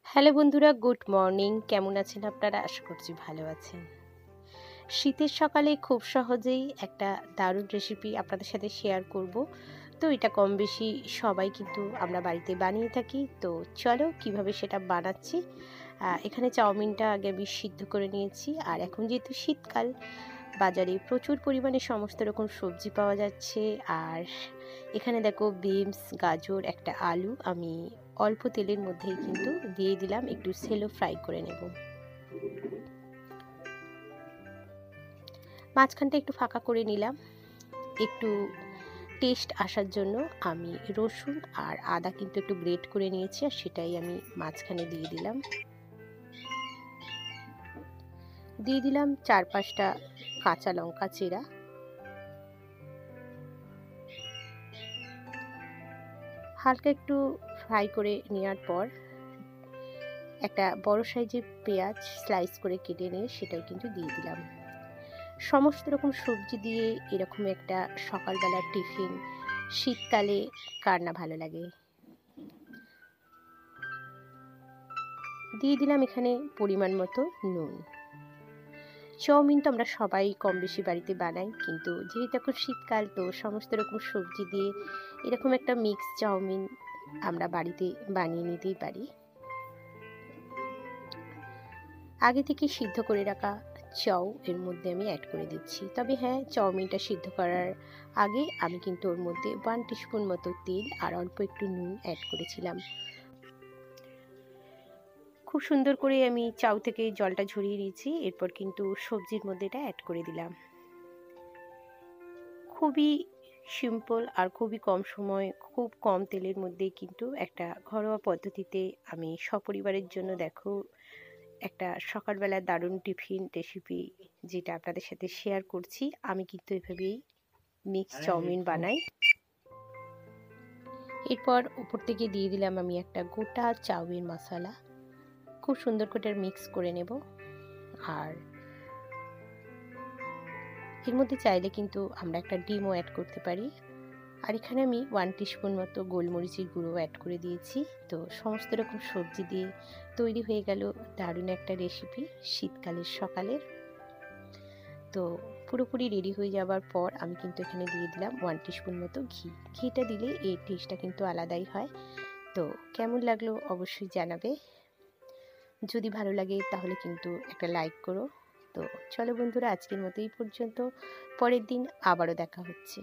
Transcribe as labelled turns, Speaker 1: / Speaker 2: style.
Speaker 1: Hello বন্ধুরা, good morning. কেমন আছেন আপনারা? আশা করছি ভালো আছেন। শীতের সকালে খুব সহজেই একটা দারুণ রেসিপি আপনাদের সাথে শেয়ার করব। তো এটা কম বেশি সবাই কিন্তু আমরা বাড়িতে বানিয়ে থাকি। তো চলো কিভাবে সেটা বানাচ্ছি। এখানে চাউমিনটা আগে আমি সিদ্ধ করে নিয়েছি। আর এখন যেহেতু শীতকাল, বাজারে প্রচুর পরিমাণে সমস্ত রকম সবজি পাওয়া যাচ্ছে। আর এখানে দেখো বিনস, গাজর, একটা আলু আমি অল্প তেলের মধ্যেই কিন্তু দিয়ে দিলাম, একটু সেলো ফ্রাই করে নেব। মাঝখানটা একটু ফাঁকা করে নিলাম। একটু টেস্ট আসার জন্য আমি রসুন আর আদা কিন্তু একটু গ্রেট করে নিয়েছি, আর সেটাই আমি মাঝখানে দিয়ে দিলাম। দিয়ে দিলাম 4-5টা কাঁচা লঙ্কা চেরা। হালকা একটু ফ্রাই করে নেওয়ার পর একটা বড় সাইজের পেঁয়াজ স্লাইস করে কেটে নিয়ে সেটাও কিন্তু দিয়ে দিলাম। সমস্ত রকম সবজি দিয়ে এরকম একটা সকালবেলার টিফিন শীতকালে কার না ভালো লাগে। দিয়ে দিলাম এখানে পরিমাণ মতো নুন। চাউমিন তো আমরা সবাই কম বেশি বাড়িতে বানাই, কিন্তু যেহেতু এখন শীতকাল, তো সমস্ত রকম সবজি দিয়ে এরকম একটা মিক্স চাউমিন আমরা বাড়িতে বানিয়ে নিতেই পারি। আগে থেকে সিদ্ধ করে রাখা চাউ এর মধ্যে আমি অ্যাড করে দিচ্ছি। তবে হ্যাঁ, চাউমিনটা সিদ্ধ করার আগে আমি কিন্তু ওর মধ্যে 1 টিস্পুন মতো তেল আর অল্প একটু নুন অ্যাড করেছিলাম। খুব সুন্দর করে আমি চাউ থেকে জলটা ঝরিয়ে নিয়েছি। এরপর কিন্তু সবজির মধ্যে এটা অ্যাড করে দিলাম। খুবই সিম্পল আর খুবই কম সময়, খুব কম তেলের মধ্যে কিন্তু একটা ঘরোয়া পদ্ধতিতে আমি সপরিবারের জন্য দেখো একটা সকালবেলার দারুণ টিফিন রেসিপি যেটা আপনাদের সাথে শেয়ার করছি। আমি কিন্তু এভাবেই মিক্স চাউমিন বানাই। এরপর উপর থেকে দিয়ে দিলাম আমি একটা গোটা চাউমিন মশলা। খুব সুন্দর করে মিক্স করে নেব। আর এর মধ্যে চাইলে কিন্তু আমরা একটা ডিমও অ্যাড করতে পারি। আর এখানে আমি 1 টিস্পুন মতো গোলমরিচের গুঁড়ো অ্যাড করে দিয়েছি। তো সমস্ত রকম সবজি দিয়ে তৈরি হয়ে গেল দারুণ একটা রেসিপি শীতকালের সকালের। তো পুরোপুরি রেডি হয়ে যাবার পর আমি কিন্তু এখানে দিয়ে দিলাম 1 টিস্পুন মতো ঘি। ঘিটা দিলে এই টেস্টটা কিন্তু আলাদাই হয়। তো কেমন লাগলো অবশ্যই জানাবে। যদি ভালো লাগে তাহলে কিন্তু একটা লাইক করো। তো চলো বন্ধুরা, আজকের মতো এই পর্যন্ত। পরের দিন আবারও দেখা হচ্ছে।